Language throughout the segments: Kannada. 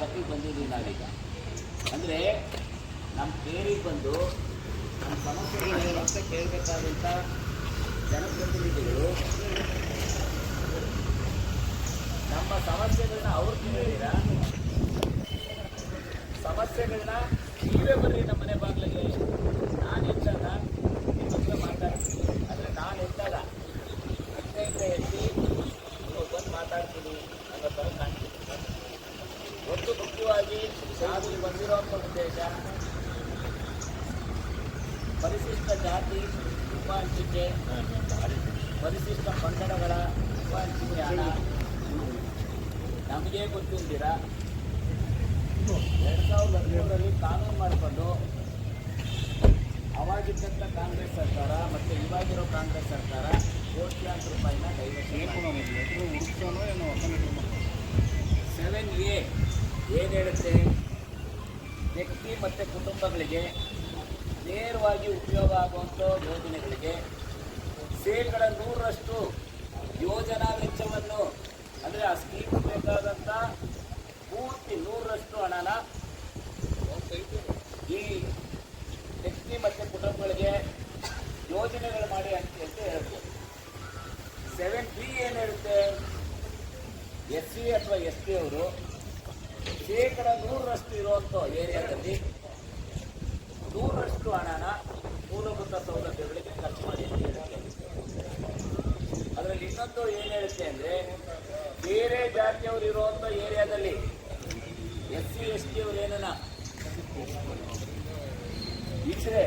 ಗತಿಗೆ ಬಂದಿದ್ದೀವಿ ನಾವೀಗ. ಅಂದರೆ ನಮ್ಮ ಕೇರಿಗೆ ಬಂದು ನಮ್ಮ ಸಮಸ್ಯೆಗಳನ್ನ ಅಂತ ಕೇಳಬೇಕಾದಂಥ ಜನಪ್ರತಿನಿಧಿಗಳು ನಮ್ಮ ಸಮಸ್ಯೆಗಳನ್ನ ಅವ್ರು ಕೇಳಿದ್ದೀರಾ? ಸಮಸ್ಯೆಗಳನ್ನ ನೀವೇ ಬರ್ರಿ ನಮ್ಮ ಮನೆ ಬಾಗಿಲಿಗೆ. ನಾನು ಎತ್ತಾಗ ನಿಮ್ಮ ಹತ್ರ ಮಾತಾಡ್ತೀನಿ, ಅಂದರೆ ನಾನು ಎತ್ತಾಗ ಇಂಥ ಎತ್ತಿ ನೀವು ಬಂದು ಮಾತಾಡ್ತೀನಿ ಅನ್ನೋ ಥರ ಕಾಣ್ತೀನಿ. ಒಂದು ಮುಖ್ಯವಾಗಿ ನಾವು ಬಂದಿರೋಂಥ ಉದ್ದೇಶ ಪರಿಶಿಷ್ಟ ಜಾತಿ ಉಪ ಹಂಚಿಕೆ, ಪರಿಶಿಷ್ಟ ಪಂಗಡಗಳ ಉಪ ಹಂಚಿಕೆ ಹಣ ನಮಗೆ ಗೊತ್ತಿಲ್ದಿರ 2013ರಲ್ಲಿ ಕಾನೂನು ಮಾಡಿಕೊಂಡು ಅವಾಗಿದ್ದಂಥ ಕಾಂಗ್ರೆಸ್ ಸರ್ಕಾರ ಮತ್ತು ಇವಾಗಿರೋ ಕಾಂಗ್ರೆಸ್ ಸರ್ಕಾರ ಕೋಟ್ಯಾಂತರ ರೂಪಾಯಿನ ಡೈವರ್ಷನ್ 7A ಏನು ಹೇಳುತ್ತೆ? ವ್ಯಕ್ತಿ ಮತ್ತು ಕುಟುಂಬಗಳಿಗೆ ನೇರವಾಗಿ ಉಪಯೋಗ ಆಗುವಂಥ ಯೋಜನೆಗಳಿಗೆ 100% ಯೋಜನಾ ವೆಚ್ಚವನ್ನು, ಅಂದರೆ ಆ ಸ್ಕೀಮ್ ಬೇಕಾದಂಥ ಪೂರ್ತಿ 100% ಹಣನ ಈ ವ್ಯಕ್ತಿ ಮತ್ತು ಕುಟುಂಬಗಳಿಗೆ ಯೋಜನೆಗಳು ಮಾಡಿ ಅಂತ ಹೇಳ್ಬೋದು. 7B ಏನು ಹೇಳುತ್ತೆ? SC ಅಥವಾ ST ಅವರು 100% ಇರುವಂಥ ಏರಿಯಾದಲ್ಲಿ 100% ಹಣನ ಮೂಲಭೂತ ಸೌಲಭ್ಯಗಳಿಗೆ ಖರ್ಚು ಮಾಡಿ ಅಂತ ಹೇಳುತ್ತೆ. ಅದರಲ್ಲಿ ಇನ್ನೊಂದು ಏನು ಹೇಳುತ್ತೆ ಅಂದರೆ, ಬೇರೆ ಜಾತಿಯವರು ಇರುವಂಥ ಏರಿಯಾದಲ್ಲಿ SC ST ಅವರು ಏನನ್ನ ಇದ್ರೆ,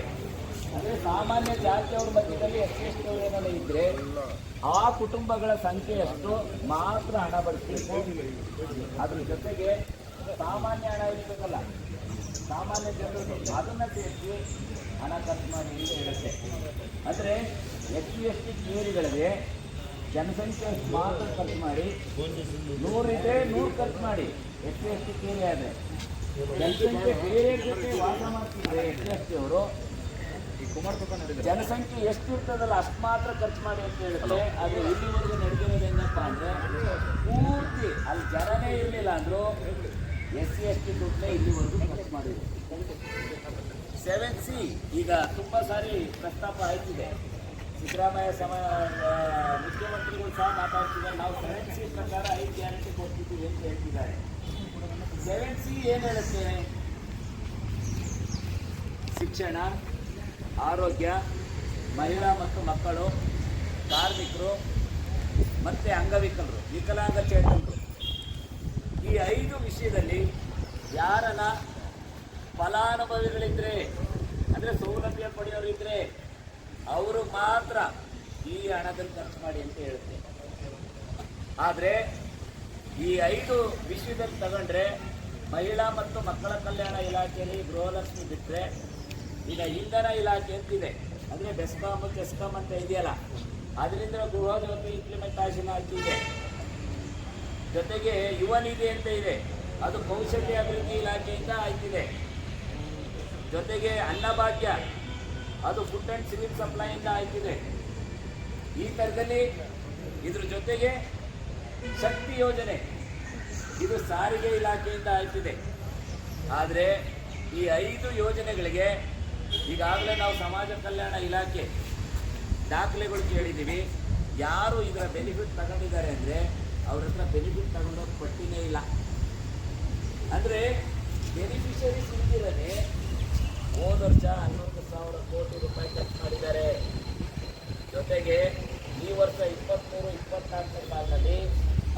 ಅಂದರೆ ಸಾಮಾನ್ಯ ಜಾತಿಯವ್ರ ಮಧ್ಯದಲ್ಲಿ SC ST ಅವರು ಏನಾರ ಇದ್ರೆ ಆ ಕುಟುಂಬಗಳ ಸಂಖ್ಯೆಯಷ್ಟು ಮಾತ್ರ ಹಣ ಬಳಸಬೇಕು. ಅದ್ರ ಜೊತೆಗೆ ಸಾಮಾನ್ಯ ಹಣ ಇರಬೇಕಲ್ಲ, ಸಾಮಾನ್ಯ ಜನರು ಅದನ್ನು ಸೇರಿಸಿ ಹಣ ಖರ್ಚು ಮಾಡಿ ಅಂತ ಹೇಳುತ್ತೆ. ಅಂದರೆ SC ST ಕೇರಿಗಳಿಗೆ ಜನಸಂಖ್ಯೆ ಮಾತ್ರ ಖರ್ಚು ಮಾಡಿ, 100 ಇದೆ 100 ಖರ್ಚು ಮಾಡಿ. SC ST ಕೇರಿ ಆದರೆ ಜನಸಂಖ್ಯೆ ಬೇರೆ ಜೊತೆ ವಾಸ ಮಾಡ್ತಿದ್ರೆ SC ST ಅವರು ಜನಸಂಖ್ಯೆ ಎಷ್ಟು ಇರ್ತದಲ್ಲ ಅಷ್ಟು ಮಾತ್ರ ಖರ್ಚು ಮಾಡಿ ಅಂತ ಹೇಳುತ್ತೆ. ಆದರೆ ಇಲ್ಲಿವರೆಗೂ ನಡೆದಿರೋದು ಹೆಂಗಪ್ಪ ಅಂದರೆ, ಪೂರ್ತಿ ಅಲ್ಲಿ ಜನನೇ ಇರಲಿಲ್ಲ ಅಂದರೂ SC ST ದುಡ್ಡೇ ಇಲ್ಲಿವರೆಗೂ ಖರ್ಚು ಮಾಡಿದ್ರು. 7C ಈಗ ತುಂಬ ಸಾರಿ ಪ್ರಸ್ತಾಪ ಆಯ್ತಿದೆ. ಸಿದ್ದರಾಮಯ್ಯ ಮುಖ್ಯಮಂತ್ರಿಗಳು ಸಹ ಮಾತಾಡ್ತಿದ್ದಾರೆ, ನಾವು 7C ಪ್ರಕಾರ 5 ಗ್ಯಾರಂಟಿ ಕೊಡ್ತಿದ್ದೀವಿ ಅಂತ ಹೇಳ್ತಿದ್ದಾರೆ. 7C ಏನು ಹೇಳುತ್ತೆ? ಶಿಕ್ಷಣ, ಆರೋಗ್ಯ, ಮಹಿಳಾ ಮತ್ತು ಮಕ್ಕಳು, ಕಾರ್ಮಿಕರು ಮತ್ತು ಅಂಗವಿಕಲರು, ವಿಕಲಾಂಗಚೇತನರು, ಈ 5 ವಿಷಯದಲ್ಲಿ ಯಾರನ್ನ ಫಲಾನುಭವಿಗಳಿದ್ರೆ, ಅಂದರೆ ಸೌಲಭ್ಯ ಪಡೆಯೋರಿದ್ರೆ ಅವರು ಮಾತ್ರ ಈ ಹಣದಲ್ಲಿ ಖರ್ಚು ಮಾಡಿ ಅಂತ ಹೇಳುತ್ತೆ. ಆದರೆ ಈ 5 ವಿಷಯದಲ್ಲಿ ತಗೊಂಡ್ರೆ ಮಹಿಳಾ ಮತ್ತು ಮಕ್ಕಳ ಕಲ್ಯಾಣ ಇಲಾಖೆಯಲ್ಲಿ ಗೃಹಲಕ್ಷ್ಮಿ ಬಿಟ್ಟರೆ, ಈಗ ಇಂಧನ ಇಲಾಖೆ ಅಂತಿದೆ, ಅಂದರೆ ಬೆಸ್ಕಾಮ್ ಅಂತ ಇದೆಯಲ್ಲ, ಅದರಿಂದ ಗೃಹ ಜ್ಯೋತಿ ಇಂಪ್ಲಿಮೆಂಟೇಷನ್ ಆಗ್ತಿದೆ. ಜೊತೆಗೆ ಯುವ ನಿಧಿ ಅಂತ ಇದೆ, ಅದು ಕೌಶಲ್ಯ ಅಭಿವೃದ್ಧಿ ಇಲಾಖೆಯಿಂದ ಆಯ್ತಿದೆ. ಜೊತೆಗೆ ಅನ್ನಭಾಗ್ಯ, ಅದು ಫುಡ್ ಆ್ಯಂಡ್ ಸಿವಿಲ್ ಸಪ್ಲೈಯಿಂದ ಆಯ್ತಿದೆ. ಈ ಥರದಲ್ಲಿ ಇದ್ರ ಜೊತೆಗೆ ಶಕ್ತಿ ಯೋಜನೆ, ಇದು ಸಾರಿಗೆ ಇಲಾಖೆಯಿಂದ ಆಯ್ತಿದೆ. ಆದರೆ ಈ 5 ಯೋಜನೆಗಳಿಗೆ ಈಗಾಗಲೇ ನಾವು ಸಮಾಜ ಕಲ್ಯಾಣ ಇಲಾಖೆ ದಾಖಲೆಗಳು ಕೇಳಿದ್ದೀವಿ. ಯಾರು ಇದರ ಬೆನಿಫಿಟ್ ತಗೊಂಡಿದ್ದಾರೆ ಅಂದರೆ ಅವ್ರ ಹತ್ರ ಬೆನಿಫಿಟ್ ತಗೊಂಡೋಗಿ ಪಟ್ಟಿನೇ ಇಲ್ಲ. ಅಂದರೆ ಬೆನಿಫಿಷರೀಸ್ ಇಲ್ದಿರೇ ಹೋದ ವರ್ಷ 11,000 ಕೋಟಿ ರೂಪಾಯಿ ಖರ್ಚು ಮಾಡಿದ್ದಾರೆ. ಜೊತೆಗೆ ಈ ವರ್ಷ 23-24 ಸಾಲಿನಲ್ಲಿ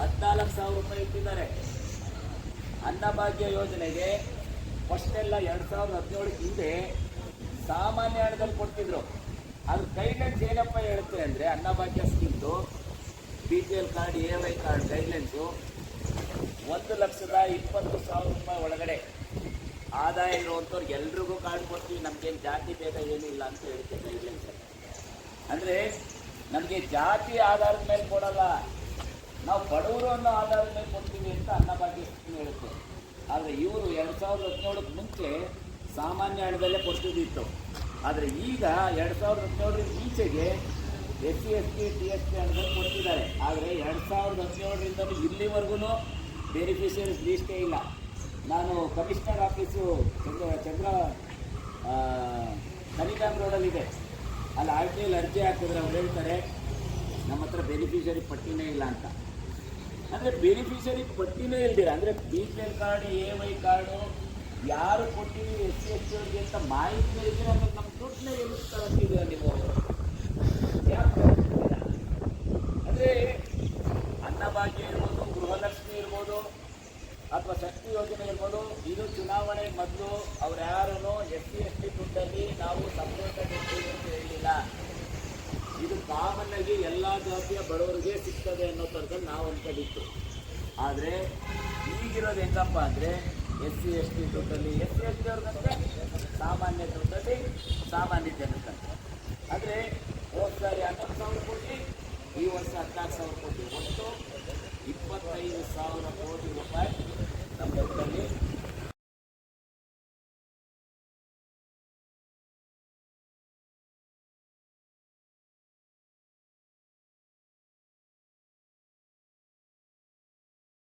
14,000 ರೂಪಾಯಿ ಇಟ್ಟಿದ್ದಾರೆ. ಅನ್ನಭಾಗ್ಯ ಯೋಜನೆಗೆ ಫಸ್ಟೆಲ್ಲ 2017 ಹಿಂದೆ ಸಾಮಾನ್ಯ ಹಣದಲ್ಲಿ ಕೊಡ್ತಿದ್ರು. ಅದ್ರ ಗೈಡ್ಲೈನ್ಸ್ ಏನಪ್ಪ ಹೇಳುತ್ತೆ ಅಂದರೆ, ಅನ್ನಭಾಗ್ಯ ಸ್ಕೀಮ್ದು BPL card, AY card guidelines 1,20,000 ರೂಪಾಯಿ ಒಳಗಡೆ ಆದಾಯ ಇರುವಂಥವ್ರಿಗೆ ಎಲ್ರಿಗೂ ಕಾರ್ಡ್ ಕೊಡ್ತೀವಿ, ನಮಗೇನು ಜಾತಿ ಭೇದ ಏನಿಲ್ಲ ಅಂತ ಹೇಳುತ್ತೆ ಗೈಡ್ಲೈನ್ಸ್. ಅಂದರೆ ನಮಗೆ ಜಾತಿ ಆಧಾರದ ಮೇಲೆ ಕೊಡಲ್ಲ, ನಾವು ಬಡವರು ಅನ್ನೋ ಆಧಾರದ ಮೇಲೆ ಕೊಡ್ತೀವಿ ಅಂತ ಅನ್ನಭಾಗ್ಯ ಸ್ಕೀಮ್ ಹೇಳುತ್ತೆ. ಆದರೆ ಇವರು 2017ಕ್ಕೆ ಮುಂಚೆ ಸಾಮಾನ್ಯ ಹಣದಲ್ಲೇ ಕೊಡ್ತಿದ್ದಿತ್ತು. ಆದರೆ ಈಗ 2017 ಈಚೆಗೆ SC ST TSP ಹಣದಲ್ಲಿ ಕೊಡ್ತಿದ್ದಾರೆ. ಆದರೆ 2017ರಿಂದ ಇಲ್ಲಿವರೆಗೂ ಬೆನಿಫಿಷರೀಸ್ ಲೀಸ್ಟೇ ಇಲ್ಲ. ನಾನು ಕಮಿಷನರ್ ಆಫೀಸು ಚಂದ್ರ ಕನಿಗಾಮ್ ರೋಡಲ್ಲಿದೆ, ಅಲ್ಲಿ ಆರ್ ಟಿ ಐಲಿ ಅರ್ಜಿ ಹಾಕಿದ್ರೆ ಅವ್ರು ಹೇಳ್ತಾರೆ ನಮ್ಮ ಹತ್ರ ಬೆನಿಫಿಷರಿ ಪಟ್ಟಿನೇ ಇಲ್ಲ ಅಂತ. ಅಂದರೆ ಬೆನಿಫಿಷರಿ ಪಟ್ಟಿನೇ ಇಲ್ದಿರ, ಅಂದರೆ B P L card, A Y card ಯಾರು ಕೊಟ್ಟಿವಿ ಎಸ್ ಸಿ ಎಸ್ ಟಿ ಅವ್ರಿಗೆ ಅಂತ ಮಾಹಿತಿನೇ ಇದ್ರೆ ಆಮೇಲೆ ನಮ್ಮ ದುಡ್ಡನ್ನೇ ಎಲ್ಲಿ ತಗೊಂಡಿದ್ದೀರ ನೀವು? ಯಾಕೆ ಅಂದರೆ ಅನ್ನಭಾಗ್ಯ ಇರ್ಬೋದು, ಗೃಹಲಕ್ಷ್ಮಿ ಇರ್ಬೋದು, ಅಥವಾ ಶಕ್ತಿ ಯೋಜನೆ ಇರ್ಬೋದು, ಇದು ಚುನಾವಣೆ ಮೊದಲು ಅವ್ರು ಯಾರೂ ಎಸ್ ಸಿ ಎಸ್ ಟಿ ದುಡ್ಡಲ್ಲಿ ನಾವು ಸಂತೋಷ ಕೊಡ್ತೀವಿ ಅಂತ ಹೇಳಿಲ್ಲ. ಇದು ಕಾಮನ್ ಆಗಿ ಎಲ್ಲ ಜಾತಿಯ ಬಡವರಿಗೆ ಸಿಗ್ತದೆ ಅನ್ನೋ ಥರದಲ್ಲಿ ನಾವು ಅಂದ್ಕೊಂಡಿತ್ತು. ಆದರೆ ಈಗಿರೋದು ಹೆಂಗಪ್ಪ ಅಂದರೆ ಎಸ್ ಸಿ ಎಸ್ ಟಿ ದುಡ್ಡಲ್ಲಿ ಎಸ್ ಸಿ ಎಸ್ ಟಿ ಅವ್ರಿಗಂತೆ, ಸಾಮಾನ್ಯ ದುಡ್ಡಲ್ಲಿ ಸಾಮಾನ್ಯ ಜನಕ್ಕಂತೆ. ಆದರೆ ಹೋದ ಸಾರಿ 11,000 ಕೋಟಿ, ಈ ವರ್ಷ 14,000 ಕೋಟಿ, ಒಟ್ಟು 25,000 ಕೋಟಿ ರೂಪಾಯಿ ನಮ್ಮ ದುಡ್ಡಲ್ಲಿ